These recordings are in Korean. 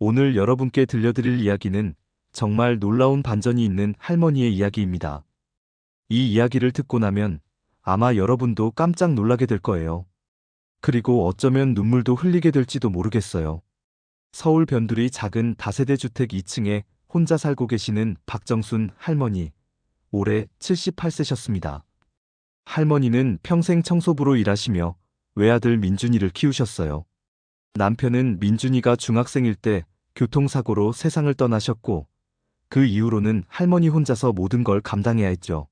오늘 여러분께 들려드릴 이야기는 정말 놀라운 반전이 있는 할머니의 이야기입니다. 이 이야기를 듣고 나면 아마 여러분도 깜짝 놀라게 될 거예요. 그리고 어쩌면 눈물도 흘리게 될지도 모르겠어요. 서울 변두리 작은 다세대 주택 2층에 혼자 살고 계시는 박정순 할머니, 올해 78세셨습니다. 할머니는 평생 청소부로 일하시며 외아들 민준이를 키우셨어요. 남편은 민준이가 중학생일 때 교통사고로 세상을 떠나셨고, 그 이후로는 할머니 혼자서 모든 걸 감당해야 했죠.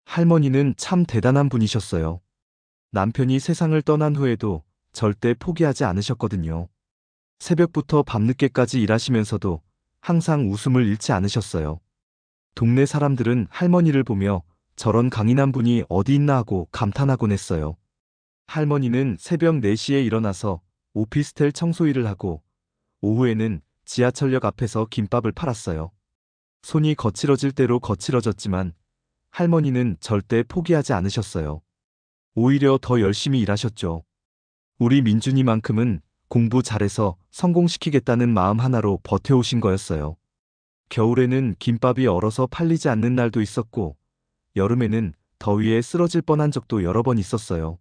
할머니는 참 대단한 분이셨어요. 남편이 세상을 떠난 후에도 절대 포기하지 않으셨거든요. 새벽부터 밤늦게까지 일하시면서도 항상 웃음을 잃지 않으셨어요. 동네 사람들은 할머니를 보며 저런 강인한 분이 어디 있나 하고 감탄하곤 했어요. 할머니는 새벽 4시에 일어나서 오피스텔 청소 일을 하고, 오후에는 지하철역 앞에서 김밥을 팔았어요. 손이 거칠어질 대로 거칠어졌지만 할머니는 절대 포기하지 않으셨어요. 오히려 더 열심히 일하셨죠. 우리 민준이만큼은 공부 잘해서 성공시키겠다는 마음 하나로 버텨오신 거였어요. 겨울에는 김밥이 얼어서 팔리지 않는 날도 있었고, 여름에는 더위에 쓰러질 뻔한 적도 여러 번 있었어요.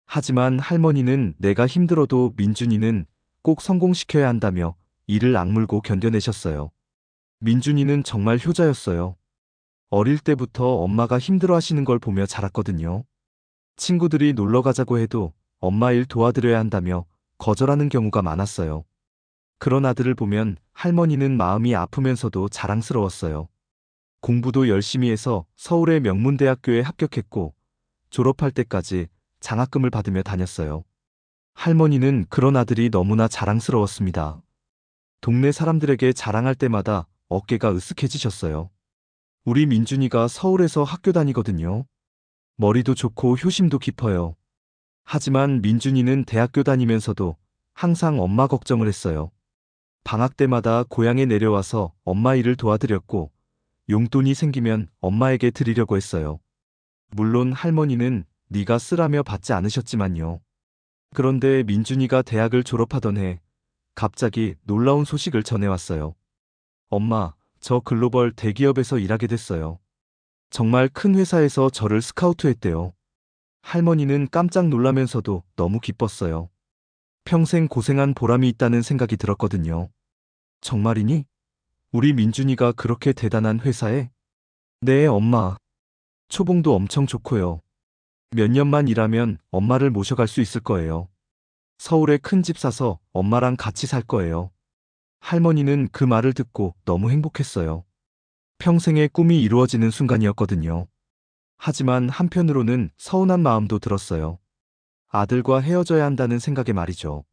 하지만 할머니는 내가 힘들어도 민준이는 꼭 성공시켜야 한다며 이를 악물고 견뎌내셨어요. 민준이는 정말 효자였어요. 어릴 때부터 엄마가 힘들어 하시는 걸 보며 자랐거든요. 친구들이 놀러 가자고 해도 엄마 일 도와드려야 한다며 거절하는 경우가 많았어요. 그런 아들을 보면 할머니는 마음이 아프면서도 자랑스러웠어요. 공부도 열심히 해서 서울의 명문대학교에 합격했고, 졸업할 때까지 장학금을 받으며 다녔어요. 할머니는 그런 아들이 너무나 자랑스러웠습니다. 동네 사람들에게 자랑할 때마다 어깨가 으쓱해지셨어요. 우리 민준이가 서울에서 학교 다니거든요. 머리도 좋고 효심도 깊어요. 하지만 민준이는 대학교 다니면서도 항상 엄마 걱정을 했어요. 방학 때마다 고향에 내려와서 엄마 일을 도와드렸고, 용돈이 생기면 엄마에게 드리려고 했어요. 물론 할머니는 네가 쓰라며 받지 않으셨지만요. 그런데 민준이가 대학을 졸업하던 해 갑자기 놀라운 소식을 전해왔어요. 엄마, 저 글로벌 대기업에서 일하게 됐어요. 정말 큰 회사에서 저를 스카우트했대요. 할머니는 깜짝 놀라면서도 너무 기뻤어요. 평생 고생한 보람이 있다는 생각이 들었거든요. 정말이니? 우리 민준이가 그렇게 대단한 회사에? 네, 엄마. 초봉도 엄청 좋고요. 몇 년만 일하면 엄마를 모셔갈 수 있을 거예요. 서울에 큰 집 사서 엄마랑 같이 살 거예요. 할머니는 그 말을 듣고 너무 행복했어요. 평생의 꿈이 이루어지는 순간이었거든요. 하지만 한편으로는 서운한 마음도 들었어요. 아들과 헤어져야 한다는 생각에 말이죠.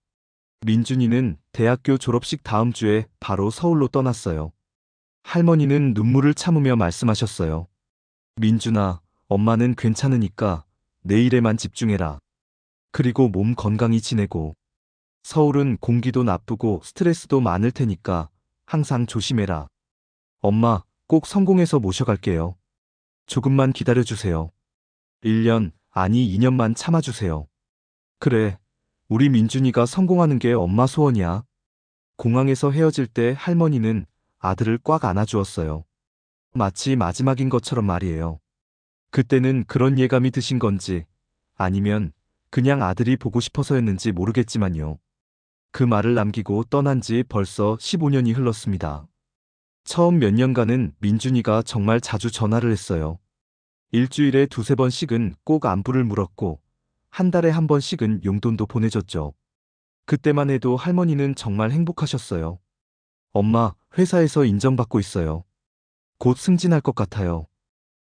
민준이는 대학교 졸업식 다음 주에 바로 서울로 떠났어요. 할머니는 눈물을 참으며 말씀하셨어요. 민준아, 엄마는 괜찮으니까 내 일에만 집중해라. 그리고 몸 건강히 지내고. 서울은 공기도 나쁘고 스트레스도 많을 테니까 항상 조심해라. 엄마, 꼭 성공해서 모셔갈게요. 조금만 기다려주세요. 1년, 아니 2년만 참아주세요. 그래, 우리 민준이가 성공하는 게 엄마 소원이야. 공항에서 헤어질 때 할머니는 아들을 꽉 안아주었어요. 마치 마지막인 것처럼 말이에요. 그때는 그런 예감이 드신 건지, 아니면 그냥 아들이 보고 싶어서였는지 모르겠지만요. 그 말을 남기고 떠난 지 벌써 15년이 흘렀습니다. 처음 몇 년간은 민준이가 정말 자주 전화를 했어요. 일주일에 2~3번씩은 꼭 안부를 물었고, 한 달에 1번씩은 용돈도 보내줬죠. 그때만 해도 할머니는 정말 행복하셨어요. 엄마, 회사에서 인정받고 있어요. 곧 승진할 것 같아요.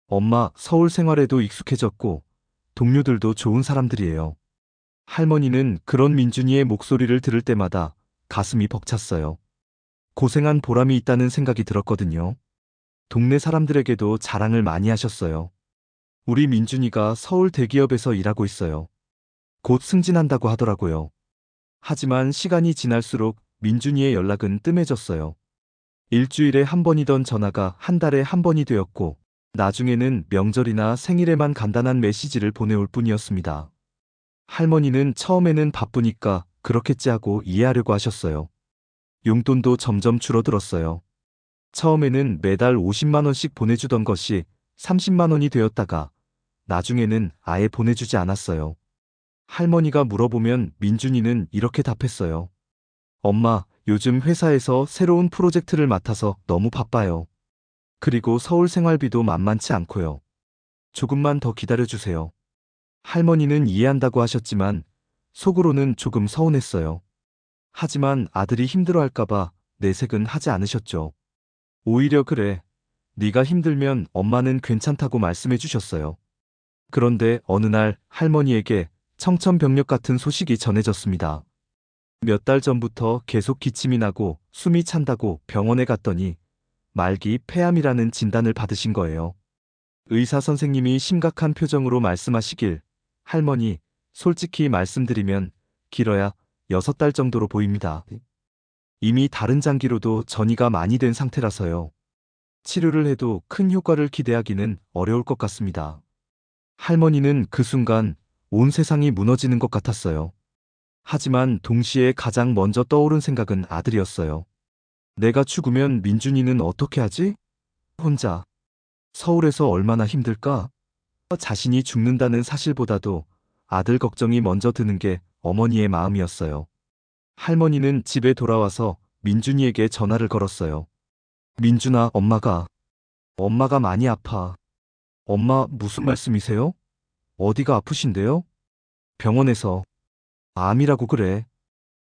엄마, 서울 생활에도 익숙해졌고, 동료들도 좋은 사람들이에요. 할머니는 그런 민준이의 목소리를 들을 때마다 가슴이 벅찼어요. 고생한 보람이 있다는 생각이 들었거든요. 동네 사람들에게도 자랑을 많이 하셨어요. 우리 민준이가 서울 대기업에서 일하고 있어요. 곧 승진한다고 하더라고요. 하지만 시간이 지날수록 민준이의 연락은 뜸해졌어요. 일주일에 1번이던 전화가 한 달에 1번이 되었고, 나중에는 명절이나 생일에만 간단한 메시지를 보내올 뿐이었습니다. 할머니는 처음에는 바쁘니까 그렇겠지 하고 이해하려고 하셨어요. 용돈도 점점 줄어들었어요. 처음에는 매달 50만 원씩 보내주던 것이 30만 원이 되었다가 나중에는 아예 보내주지 않았어요. 할머니가 물어보면 민준이는 이렇게 답했어요. 엄마, 요즘 회사에서 새로운 프로젝트를 맡아서 너무 바빠요. 그리고 서울 생활비도 만만치 않고요. 조금만 더 기다려주세요. 할머니는 이해한다고 하셨지만 속으로는 조금 서운했어요. 하지만 아들이 힘들어할까봐 내색은 하지 않으셨죠. 오히려 그래. 네가 힘들면 엄마는 괜찮다고 말씀해 주셨어요. 그런데 어느 날 할머니에게 청천벽력 같은 소식이 전해졌습니다. 몇 달 전부터 계속 기침이 나고 숨이 찬다고 병원에 갔더니 말기 폐암이라는 진단을 받으신 거예요. 의사 선생님이 심각한 표정으로 말씀하시길, 할머니, 솔직히 말씀드리면 길어야 6달 정도로 보입니다. 이미 다른 장기로도 전이가 많이 된 상태라서요. 치료를 해도 큰 효과를 기대하기는 어려울 것 같습니다. 할머니는 그 순간 온 세상이 무너지는 것 같았어요. 하지만 동시에 가장 먼저 떠오른 생각은 아들이었어요. 내가 죽으면 민준이는 어떻게 하지? 혼자. 서울에서 얼마나 힘들까? 자신이 죽는다는 사실보다도 아들 걱정이 먼저 드는 게 어머니의 마음이었어요. 할머니는 집에 돌아와서 민준이에게 전화를 걸었어요. 민준아, 엄마가 많이 아파. 엄마, 무슨 말씀이세요? 어디가 아프신데요? 병원에서. 암이라고 그래.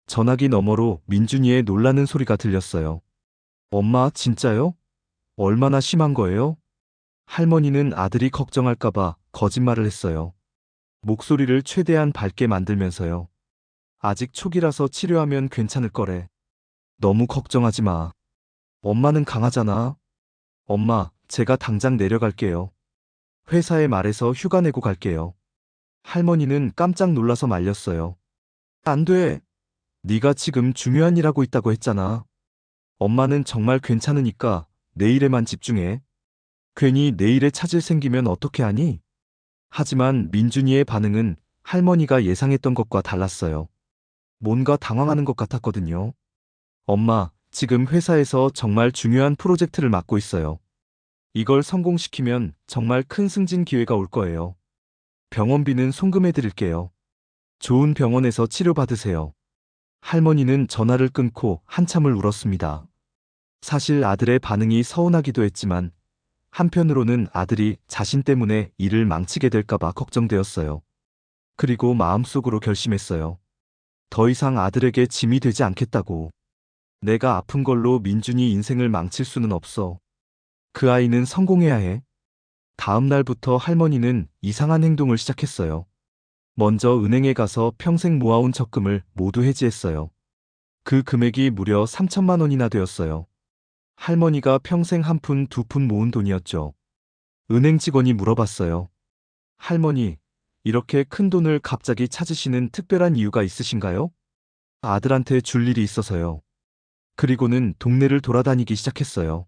전화기 너머로 민준이의 놀라는 소리가 들렸어요. 엄마, 진짜요? 얼마나 심한 거예요? 할머니는 아들이 걱정할까봐 거짓말을 했어요. 목소리를 최대한 밝게 만들면서요. 아직 초기라서 치료하면 괜찮을 거래. 너무 걱정하지 마. 엄마는 강하잖아. 엄마, 제가 당장 내려갈게요. 회사에 말해서 휴가 내고 갈게요. 할머니는 깜짝 놀라서 말렸어요. 안 돼. 네가 지금 중요한 일 하고 있다고 했잖아. 엄마는 정말 괜찮으니까 내일에만 집중해. 괜히 내일에 차질 생기면 어떻게 하니? 하지만 민준이의 반응은 할머니가 예상했던 것과 달랐어요. 뭔가 당황하는 것 같았거든요. 엄마, 지금 회사에서 정말 중요한 프로젝트를 맡고 있어요. 이걸 성공시키면 정말 큰 승진 기회가 올 거예요. 병원비는 송금해 드릴게요. 좋은 병원에서 치료받으세요. 할머니는 전화를 끊고 한참을 울었습니다. 사실 아들의 반응이 서운하기도 했지만 한편으로는 아들이 자신 때문에 일을 망치게 될까봐 걱정되었어요. 그리고 마음속으로 결심했어요. 더 이상 아들에게 짐이 되지 않겠다고. 내가 아픈 걸로 민준이 인생을 망칠 수는 없어. 그 아이는 성공해야 해. 다음 날부터 할머니는 이상한 행동을 시작했어요. 먼저 은행에 가서 평생 모아온 적금을 모두 해지했어요. 그 금액이 무려 3천만 원이나 되었어요. 할머니가 평생 한 푼, 두 푼 모은 돈이었죠. 은행 직원이 물어봤어요. 할머니, 이렇게 큰 돈을 갑자기 찾으시는 특별한 이유가 있으신가요? 아들한테 줄 일이 있어서요. 그리고는 동네를 돌아다니기 시작했어요.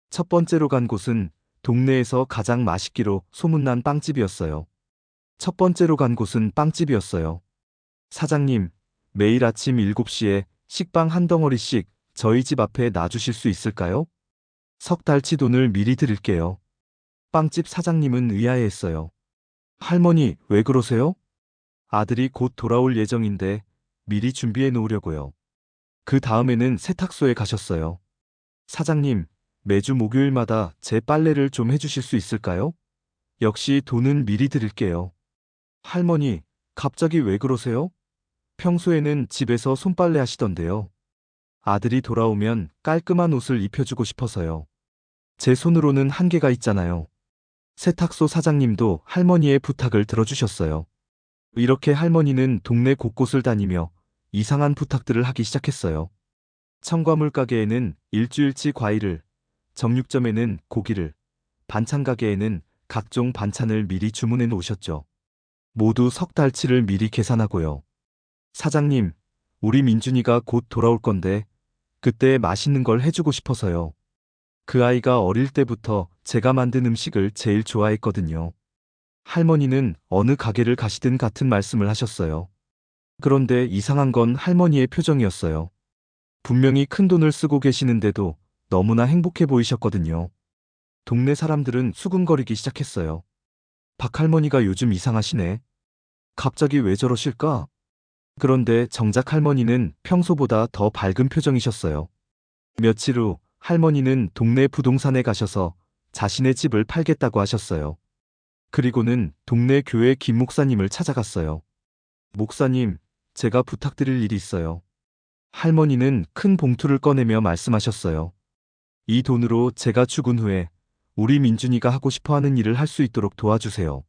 첫 번째로 간 곳은 동네에서 가장 맛있기로 소문난 빵집이었어요. 첫 번째로 간 곳은 빵집이었어요. 사장님, 매일 아침 7시에 식빵 한 덩어리씩 저희 집 앞에 놔주실 수 있을까요? 석 달치 돈을 미리 드릴게요. 빵집 사장님은 의아해했어요. 할머니, 왜 그러세요? 아들이 곧 돌아올 예정인데 미리 준비해 놓으려고요. 그 다음에는 세탁소에 가셨어요. 사장님, 매주 목요일마다 제 빨래를 좀 해주실 수 있을까요? 역시 돈은 미리 드릴게요. 할머니, 갑자기 왜 그러세요? 평소에는 집에서 손빨래 하시던데요. 아들이 돌아오면 깔끔한 옷을 입혀주고 싶어서요. 제 손으로는 한계가 있잖아요. 세탁소 사장님도 할머니의 부탁을 들어주셨어요. 이렇게 할머니는 동네 곳곳을 다니며 이상한 부탁들을 하기 시작했어요. 첨가물 가게에는 일주일치 과일을, 정육점에는 고기를, 반찬 가게에는 각종 반찬을 미리 주문해 놓으셨죠. 모두 석 달치를 미리 계산하고요. 사장님, 우리 민준이가 곧 돌아올 건데 그때 맛있는 걸 해주고 싶어서요. 그 아이가 어릴 때부터 제가 만든 음식을 제일 좋아했거든요. 할머니는 어느 가게를 가시든 같은 말씀을 하셨어요. 그런데 이상한 건 할머니의 표정이었어요. 분명히 큰 돈을 쓰고 계시는데도 너무나 행복해 보이셨거든요. 동네 사람들은 수군거리기 시작했어요. 박 할머니가 요즘 이상하시네. 갑자기 왜 저러실까? 그런데 정작 할머니는 평소보다 더 밝은 표정이셨어요. 며칠 후 할머니는 동네 부동산에 가셔서 자신의 집을 팔겠다고 하셨어요. 그리고는 동네 교회 김 목사님을 찾아갔어요. 목사님, 제가 부탁드릴 일이 있어요. 할머니는 큰 봉투를 꺼내며 말씀하셨어요. 이 돈으로 제가 죽은 후에 우리 민준이가 하고 싶어 하는 일을 할 수 있도록 도와주세요.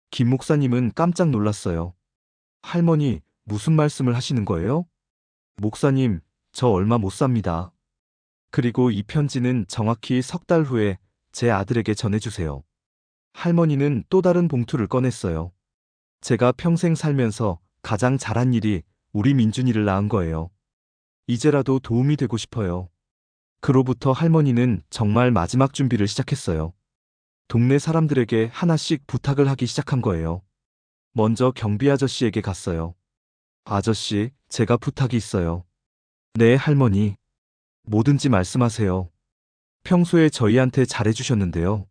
김 목사님은 깜짝 놀랐어요. 할머니, 무슨 말씀을 하시는 거예요? 목사님, 저 얼마 못 삽니다. 그리고 이 편지는 정확히 3달 후에 제 아들에게 전해주세요. 할머니는 또 다른 봉투를 꺼냈어요. 제가 평생 살면서 가장 잘한 일이 우리 민준이를 낳은 거예요. 이제라도 도움이 되고 싶어요. 그로부터 할머니는 정말 마지막 준비를 시작했어요. 동네 사람들에게 하나씩 부탁을 하기 시작한 거예요. 먼저 경비 아저씨에게 갔어요. 아저씨, 제가 부탁이 있어요. 네, 할머니. 뭐든지 말씀하세요. 평소에 저희한테 잘해주셨는데요.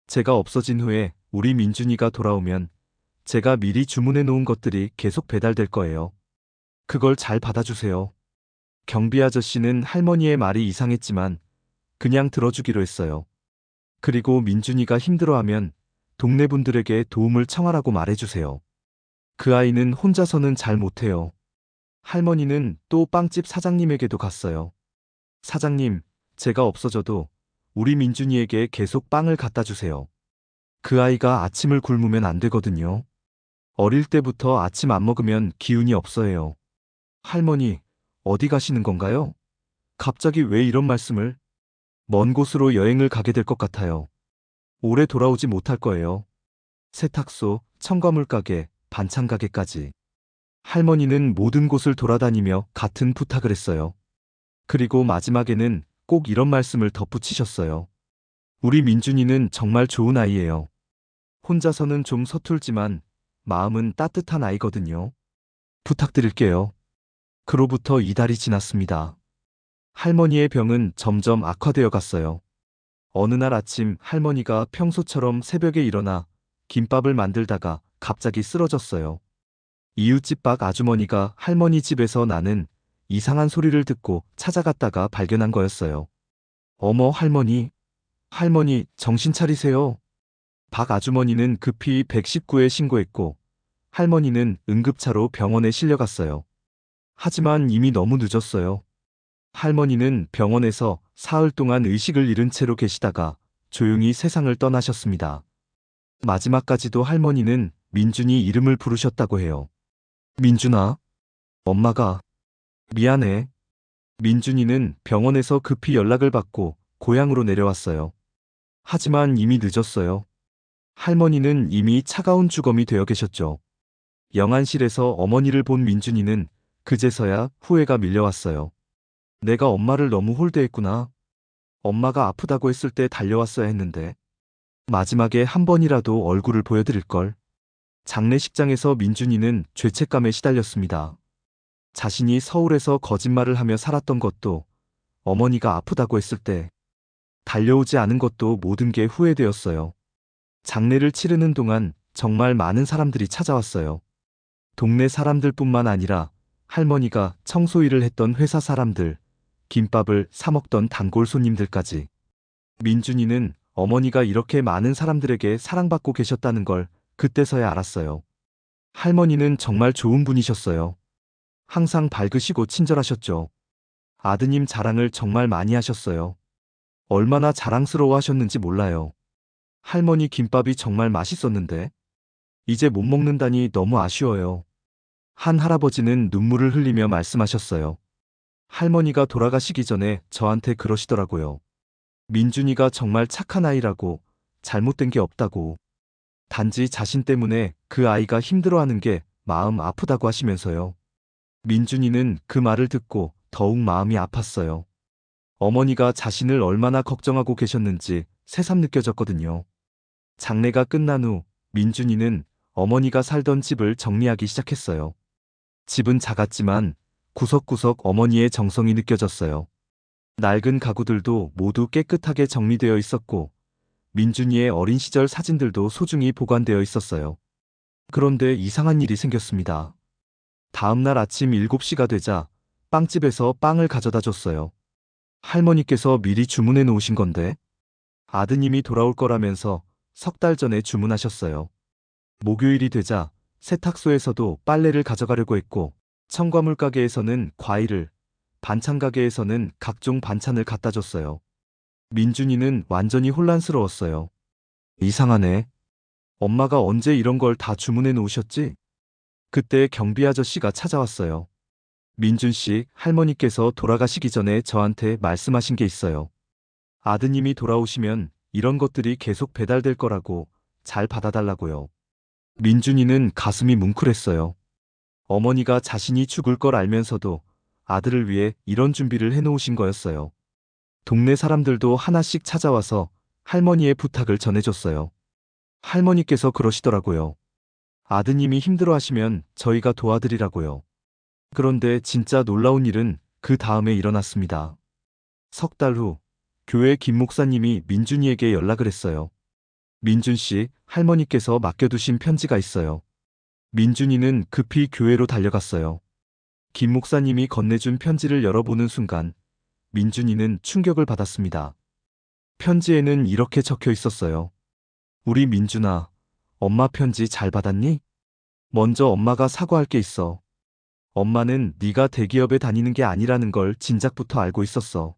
제가 없어진 후에 우리 민준이가 돌아오면 제가 미리 주문해 놓은 것들이 계속 배달될 거예요. 그걸 잘 받아주세요. 경비 아저씨는 할머니의 말이 이상했지만 그냥 들어주기로 했어요. 그리고 민준이가 힘들어하면 동네 분들에게 도움을 청하라고 말해주세요. 그 아이는 혼자서는 잘 못해요. 할머니는 또 빵집 사장님에게도 갔어요. 사장님, 제가 없어져도 우리 민준이에게 계속 빵을 갖다 주세요. 그 아이가 아침을 굶으면 안 되거든요. 어릴 때부터 아침 안 먹으면 기운이 없어해요. 할머니, 어디 가시는 건가요? 갑자기 왜 이런 말씀을? 먼 곳으로 여행을 가게 될 것 같아요. 오래 돌아오지 못할 거예요. 세탁소, 첨가물 가게, 반찬 가게까지. 할머니는 모든 곳을 돌아다니며 같은 부탁을 했어요. 그리고 마지막에는 꼭 이런 말씀을 덧붙이셨어요. 우리 민준이는 정말 좋은 아이예요. 혼자서는 좀 서툴지만 마음은 따뜻한 아이거든요. 부탁드릴게요. 그로부터 2달이 지났습니다. 할머니의 병은 점점 악화되어 갔어요. 어느 날 아침 할머니가 평소처럼 새벽에 일어나 김밥을 만들다가 갑자기 쓰러졌어요. 이웃집 박 아주머니가 할머니 집에서 나는 이상한 소리를 듣고 찾아갔다가 발견한 거였어요. 어머, 할머니. 할머니, 정신 차리세요. 박 아주머니는 급히 119에 신고했고 할머니는 응급차로 병원에 실려갔어요. 하지만 이미 너무 늦었어요. 할머니는 병원에서 사흘 동안 의식을 잃은 채로 계시다가 조용히 세상을 떠나셨습니다. 마지막까지도 할머니는 민준이 이름을 부르셨다고 해요. 민준아, 엄마가 미안해. 민준이는 병원에서 급히 연락을 받고 고향으로 내려왔어요. 하지만 이미 늦었어요. 할머니는 이미 차가운 주검이 되어 계셨죠. 영안실에서 어머니를 본 민준이는 그제서야 후회가 밀려왔어요. 내가 엄마를 너무 홀대했구나. 엄마가 아프다고 했을 때 달려왔어야 했는데. 마지막에 한 번이라도 얼굴을 보여드릴걸. 장례식장에서 민준이는 죄책감에 시달렸습니다. 자신이 서울에서 거짓말을 하며 살았던 것도, 어머니가 아프다고 했을 때 달려오지 않은 것도 모든 게 후회되었어요. 장례를 치르는 동안 정말 많은 사람들이 찾아왔어요. 동네 사람들뿐만 아니라 할머니가 청소일을 했던 회사 사람들, 김밥을 사 먹던 단골 손님들까지. 민준이는 어머니가 이렇게 많은 사람들에게 사랑받고 계셨다는 걸 그때서야 알았어요. 할머니는 정말 좋은 분이셨어요. 항상 밝으시고 친절하셨죠. 아드님 자랑을 정말 많이 하셨어요. 얼마나 자랑스러워 하셨는지 몰라요. 할머니 김밥이 정말 맛있었는데 이제 못 먹는다니 너무 아쉬워요. 한 할아버지는 눈물을 흘리며 말씀하셨어요. 할머니가 돌아가시기 전에 저한테 그러시더라고요. 민준이가 정말 착한 아이라고, 잘못된 게 없다고. 단지 자신 때문에 그 아이가 힘들어하는 게 마음 아프다고 하시면서요. 민준이는 그 말을 듣고 더욱 마음이 아팠어요. 어머니가 자신을 얼마나 걱정하고 계셨는지 새삼 느껴졌거든요. 장례가 끝난 후 민준이는 어머니가 살던 집을 정리하기 시작했어요. 집은 작았지만 구석구석 어머니의 정성이 느껴졌어요. 낡은 가구들도 모두 깨끗하게 정리되어 있었고, 민준이의 어린 시절 사진들도 소중히 보관되어 있었어요. 그런데 이상한 일이 생겼습니다. 다음 날 아침 7시가 되자 빵집에서 빵을 가져다 줬어요. 할머니께서 미리 주문해 놓으신 건데, 아드님이 돌아올 거라면서 3달 전에 주문하셨어요. 목요일이 되자 세탁소에서도 빨래를 가져가려고 했고, 첨가물 가게에서는 과일을, 반찬 가게에서는 각종 반찬을 갖다 줬어요. 민준이는 완전히 혼란스러웠어요. 이상하네. 엄마가 언제 이런 걸 다 주문해 놓으셨지? 그때 경비 아저씨가 찾아왔어요. 민준 씨, 할머니께서 돌아가시기 전에 저한테 말씀하신 게 있어요. 아드님이 돌아오시면 이런 것들이 계속 배달될 거라고, 잘 받아달라고요. 민준이는 가슴이 뭉클했어요. 어머니가 자신이 죽을 걸 알면서도 아들을 위해 이런 준비를 해놓으신 거였어요. 동네 사람들도 하나씩 찾아와서 할머니의 부탁을 전해줬어요. 할머니께서 그러시더라고요. 아드님이 힘들어하시면 저희가 도와드리라고요. 그런데 진짜 놀라운 일은 그 다음에 일어났습니다. 3달 후, 교회 김 목사님이 민준이에게 연락을 했어요. 민준 씨, 할머니께서 맡겨두신 편지가 있어요. 민준이는 급히 교회로 달려갔어요. 김 목사님이 건네준 편지를 열어보는 순간, 민준이는 충격을 받았습니다. 편지에는 이렇게 적혀 있었어요. 우리 민준아, 엄마 편지 잘 받았니? 먼저 엄마가 사과할 게 있어. 엄마는 네가 대기업에 다니는 게 아니라는 걸 진작부터 알고 있었어.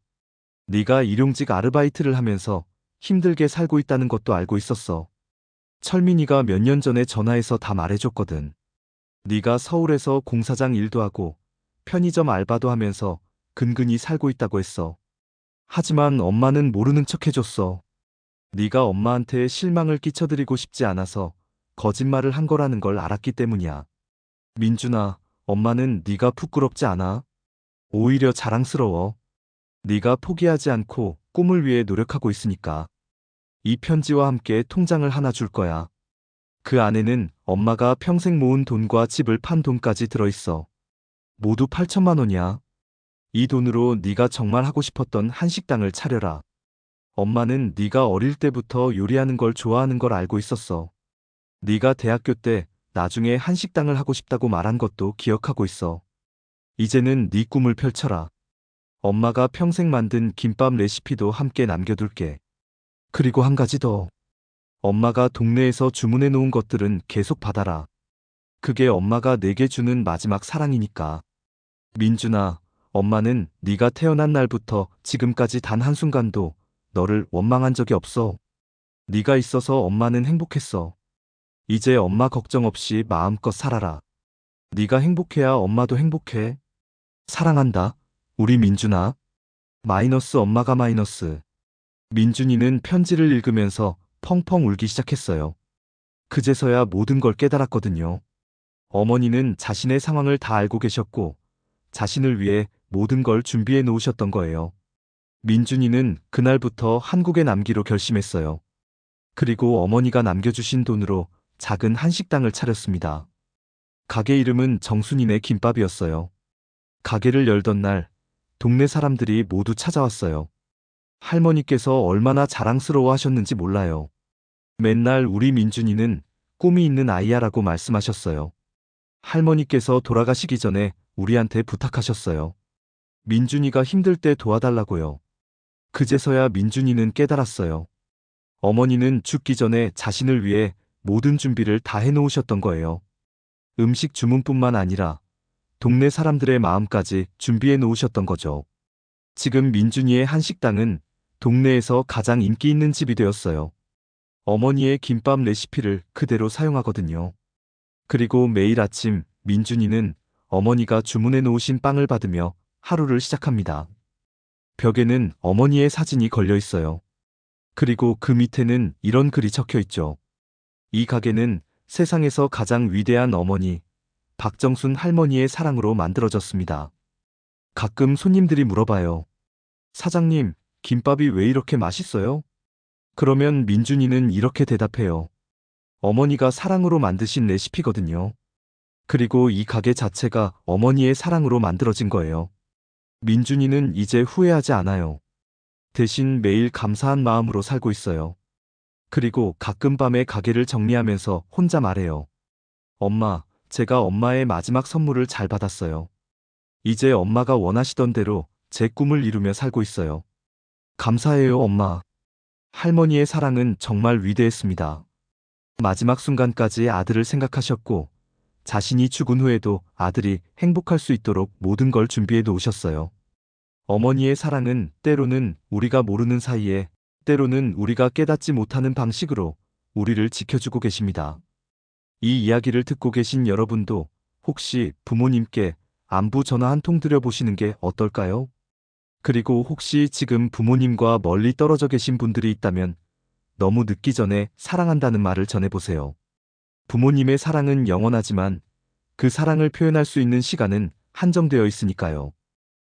네가 일용직 아르바이트를 하면서 힘들게 살고 있다는 것도 알고 있었어. 철민이가 몇 년 전에 전화해서 다 말해줬거든. 네가 서울에서 공사장 일도 하고 편의점 알바도 하면서 근근히 살고 있다고 했어. 하지만 엄마는 모르는 척 해줬어. 네가 엄마한테 실망을 끼쳐드리고 싶지 않아서 거짓말을 한 거라는 걸 알았기 때문이야. 민준아, 엄마는 네가 부끄럽지 않아. 오히려 자랑스러워. 네가 포기하지 않고 꿈을 위해 노력하고 있으니까. 이 편지와 함께 통장을 하나 줄 거야. 그 안에는 엄마가 평생 모은 돈과 집을 판 돈까지 들어있어. 모두 8천만 원이야. 이 돈으로 네가 정말 하고 싶었던 한식당을 차려라. 엄마는 네가 어릴 때부터 요리하는 걸 좋아하는 걸 알고 있었어. 네가 대학교 때 나중에 한식당을 하고 싶다고 말한 것도 기억하고 있어. 이제는 네 꿈을 펼쳐라. 엄마가 평생 만든 김밥 레시피도 함께 남겨둘게. 그리고 한 가지 더. 엄마가 동네에서 주문해 놓은 것들은 계속 받아라. 그게 엄마가 내게 주는 마지막 사랑이니까. 민준아, 엄마는 네가 태어난 날부터 지금까지 단 한순간도 너를 원망한 적이 없어. 네가 있어서 엄마는 행복했어. 이제 엄마 걱정 없이 마음껏 살아라. 네가 행복해야 엄마도 행복해. 사랑한다. 우리 민준아. 마이너스 엄마가 마이너스. 민준이는 편지를 읽으면서 펑펑 울기 시작했어요. 그제서야 모든 걸 깨달았거든요. 어머니는 자신의 상황을 다 알고 계셨고 자신을 위해 모든 걸 준비해 놓으셨던 거예요. 민준이는 그날부터 한국에 남기로 결심했어요. 그리고 어머니가 남겨주신 돈으로 작은 한식당을 차렸습니다. 가게 이름은 정순이네 김밥이었어요. 가게를 열던 날 동네 사람들이 모두 찾아왔어요. 할머니께서 얼마나 자랑스러워 하셨는지 몰라요. 맨날 우리 민준이는 꿈이 있는 아이야라고 말씀하셨어요. 할머니께서 돌아가시기 전에 우리한테 부탁하셨어요. 민준이가 힘들 때 도와달라고요. 그제서야 민준이는 깨달았어요. 어머니는 죽기 전에 자신을 위해 모든 준비를 다 해놓으셨던 거예요. 음식 주문뿐만 아니라 동네 사람들의 마음까지 준비해 놓으셨던 거죠. 지금 민준이의 한식당은 동네에서 가장 인기 있는 집이 되었어요. 어머니의 김밥 레시피를 그대로 사용하거든요. 그리고 매일 아침 민준이는 어머니가 주문해 놓으신 빵을 받으며 하루를 시작합니다. 벽에는 어머니의 사진이 걸려 있어요. 그리고 그 밑에는 이런 글이 적혀 있죠. 이 가게는 세상에서 가장 위대한 어머니, 박정순 할머니의 사랑으로 만들어졌습니다. 가끔 손님들이 물어봐요. 사장님, 김밥이 왜 이렇게 맛있어요? 그러면 민준이는 이렇게 대답해요. 어머니가 사랑으로 만드신 레시피거든요. 그리고 이 가게 자체가 어머니의 사랑으로 만들어진 거예요. 민준이는 이제 후회하지 않아요. 대신 매일 감사한 마음으로 살고 있어요. 그리고 가끔 밤에 가게를 정리하면서 혼자 말해요. 엄마, 제가 엄마의 마지막 선물을 잘 받았어요. 이제 엄마가 원하시던 대로 제 꿈을 이루며 살고 있어요. 감사해요, 엄마. 할머니의 사랑은 정말 위대했습니다. 마지막 순간까지 아들을 생각하셨고, 자신이 죽은 후에도 아들이 행복할 수 있도록 모든 걸 준비해 놓으셨어요. 어머니의 사랑은 때로는 우리가 모르는 사이에, 때로는 우리가 깨닫지 못하는 방식으로 우리를 지켜주고 계십니다. 이 이야기를 듣고 계신 여러분도 혹시 부모님께 안부 전화 한 통 드려보시는 게 어떨까요? 그리고 혹시 지금 부모님과 멀리 떨어져 계신 분들이 있다면 너무 늦기 전에 사랑한다는 말을 전해보세요. 부모님의 사랑은 영원하지만 그 사랑을 표현할 수 있는 시간은 한정되어 있으니까요.